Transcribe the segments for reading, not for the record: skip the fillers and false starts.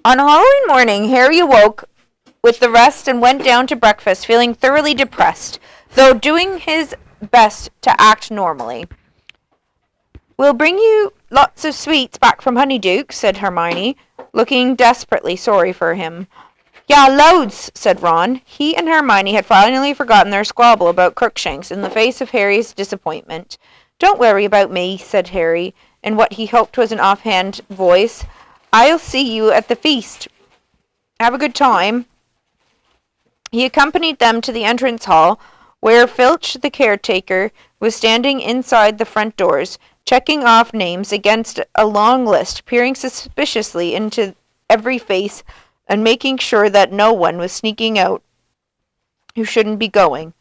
On Halloween morning, Harry awoke with the rest and went down to breakfast feeling thoroughly depressed, though doing his best to act normally. "We'll bring you lots of sweets back from Honeyduke," said Hermione, looking desperately sorry for him. "Yeah, loads," said Ron. He and Hermione had finally forgotten their squabble about Crookshanks in the face of Harry's disappointment. "Don't worry about me," said Harry, in what he hoped was an offhand voice. "I'll see you at the feast. Have a good time." He accompanied them to the entrance hall, where Filch, the caretaker, was standing inside the front doors, checking off names against a long list, peering suspiciously into every face, and making sure that no one was sneaking out who shouldn't be going.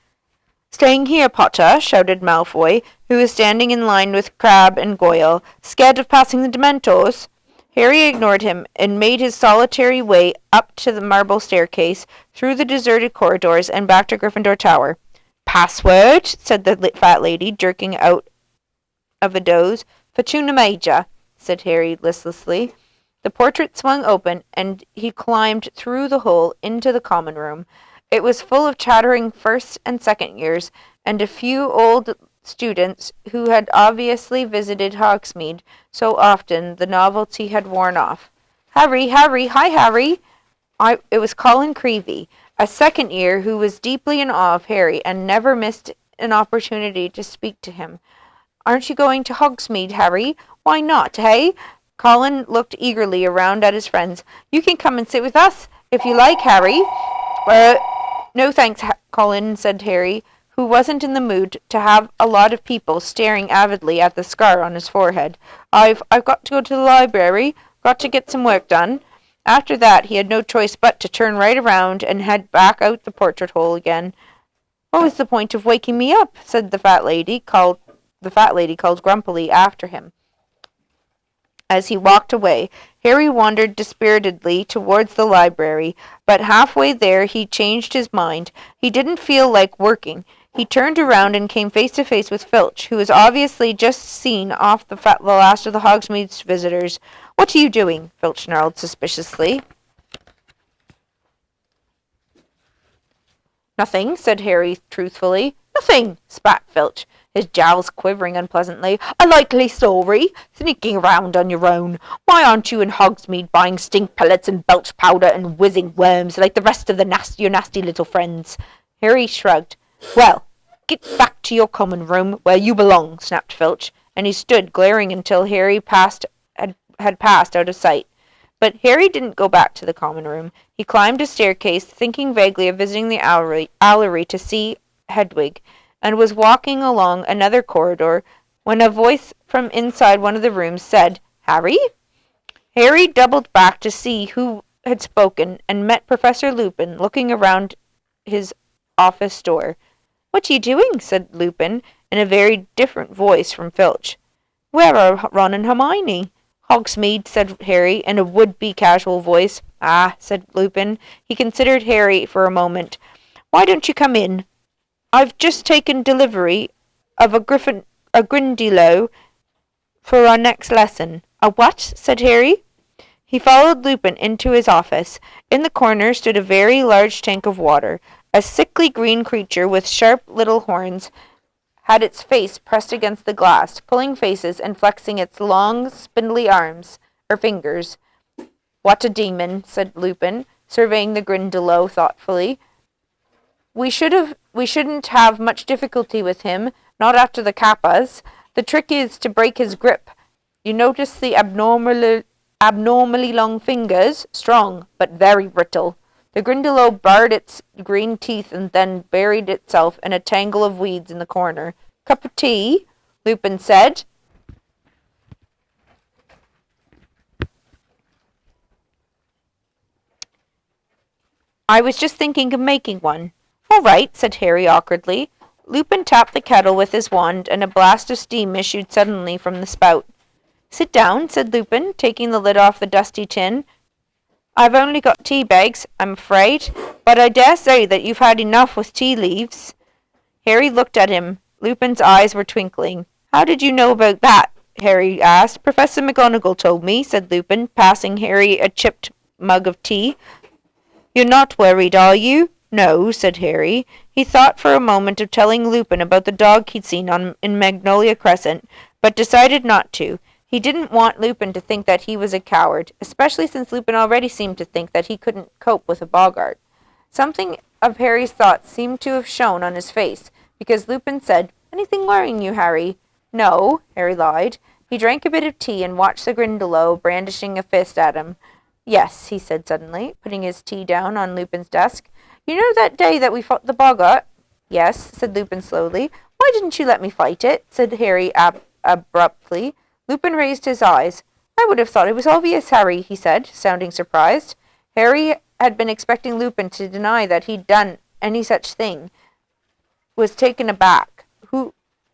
"Staying here, Potter," shouted Malfoy, who was standing in line with Crabbe and Goyle. "Scared of passing the Dementors?" Harry ignored him and made his solitary way up to the marble staircase, through the deserted corridors, and back to Gryffindor Tower. "Password?" said the fat lady, jerking out of a doze. "Fortuna Major," said Harry listlessly. The portrait swung open, and he climbed through the hole into the common room. It was full of chattering first and second years, and a few old students who had obviously visited Hogsmeade so often the novelty had worn off. "Harry, Harry, hi, Harry!" It was Colin Creevey, a second year who was deeply in awe of Harry and never missed an opportunity to speak to him. "Aren't you going to Hogsmeade, Harry? Why not, hey?" Colin looked eagerly around at his friends. "You can come and sit with us, if you like, Harry." "No thanks, Colin," said Harry, who wasn't in the mood to have a lot of people staring avidly at the scar on his forehead. I've got to go to the library. Got to get some work done." After that he had no choice but to turn right around and head back out the portrait hole again. "What was the point of waking me up?" said the fat lady called grumpily after him. As he walked away, Harry wandered dispiritedly towards the library, but halfway there he changed his mind. He didn't feel like working. He turned around and came face to face with Filch, who was obviously just seen off the last of the Hogsmeade visitors. "What are you doing?" Filch snarled suspiciously. "Nothing," said Harry truthfully. "Nothing," spat Filch, his jowls quivering unpleasantly. "A likely story. Sneaking around on your own. Why aren't you in Hogsmeade buying stink pellets and belch powder and whizzing worms like the rest of your nasty little friends?" Harry shrugged. "Well, get back to your common room where you belong," snapped Filch, and he stood glaring until Harry had passed out of sight. But Harry didn't go back to the common room. He climbed a staircase, thinking vaguely of visiting the Owlery to see Hedwig, and was walking along another corridor when a voice from inside one of the rooms said, "Harry?" Harry doubled back to see who had spoken, and met Professor Lupin looking around his office door. "What are you doing?" said Lupin, in a very different voice from Filch. "Where are Ron and Hermione?" "Hogsmeade," said Harry, in a would-be casual voice. "Ah," said Lupin. He considered Harry for a moment. "Why don't you come in? I've just taken delivery of a Grindylow for our next lesson." "A what?" said Harry. He followed Lupin into his office. In the corner stood a very large tank of water. A sickly green creature with sharp little horns had its face pressed against the glass, pulling faces and flexing its long, spindly fingers. "What a demon," said Lupin, surveying the Grindylow thoughtfully. We shouldn't have much difficulty with him, not after the Kappas. The trick is to break his grip. You notice the abnormally long fingers? Strong, but very brittle." The Grindylow bared its green teeth and then buried itself in a tangle of weeds in the corner. "Cup of tea?" Lupin said. "I was just thinking of making one." "All right," said Harry awkwardly. Lupin tapped the kettle with his wand, and a blast of steam issued suddenly from the spout. "Sit down," said Lupin, taking the lid off the dusty tin. "I've only got tea bags, I'm afraid, but I dare say that you've had enough with tea leaves." Harry looked at him. Lupin's eyes were twinkling. "How did you know about that?" Harry asked. "Professor McGonagall told me," said Lupin, passing Harry a chipped mug of tea. "You're not worried, are you?" "No," said Harry. He thought for a moment of telling Lupin about the dog he'd seen in Magnolia Crescent, but decided not to. He didn't want Lupin to think that he was a coward, especially since Lupin already seemed to think that he couldn't cope with a Boggart. Something of Harry's thoughts seemed to have shown on his face, because Lupin said, "Anything worrying you, Harry?" "No," Harry lied. He drank a bit of tea and watched the Grindylow brandishing a fist at him. "Yes," he said suddenly, putting his tea down on Lupin's desk. "You know that day that we fought the Boggart?" "Yes," said Lupin slowly. "Why didn't you let me fight it?" said Harry abruptly. Lupin raised his eyes. "I would have thought it was obvious, Harry," he said, sounding surprised. Harry had been expecting Lupin to deny that he'd done any such thing. Was taken aback.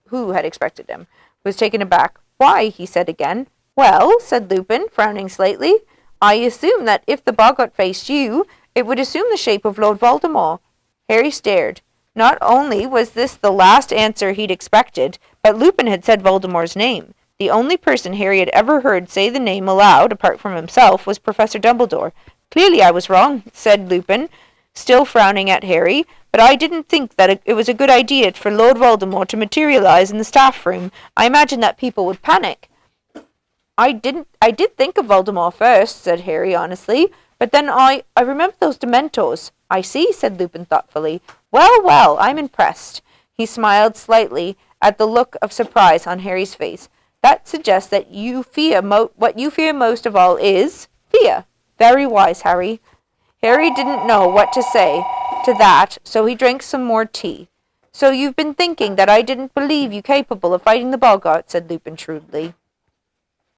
Who had expected him? Was taken aback. "Why?" he said again. "Well," said Lupin, frowning slightly, "I assume that if the Boggart faced you, it would assume the shape of Lord Voldemort." Harry stared. Not only was this the last answer he'd expected, but Lupin had said Voldemort's name. The only person Harry had ever heard say the name aloud, apart from himself, was Professor Dumbledore. "Clearly I was wrong," said Lupin, still frowning at Harry, "but I didn't think that it was a good idea for Lord Voldemort to materialize in the staff room. I imagined that people would panic." I did think of Voldemort first," said Harry honestly, "but then I remember those Dementors." "I see," said Lupin thoughtfully. Well, I'm impressed." He smiled slightly at the look of surprise on Harry's face. "That suggests that you fear what you fear most of all is fear. Very wise, Harry." Harry didn't know what to say to that, so he drank some more tea. "So you've been thinking that I didn't believe you capable of fighting the Boggart," said Lupin shrewdly.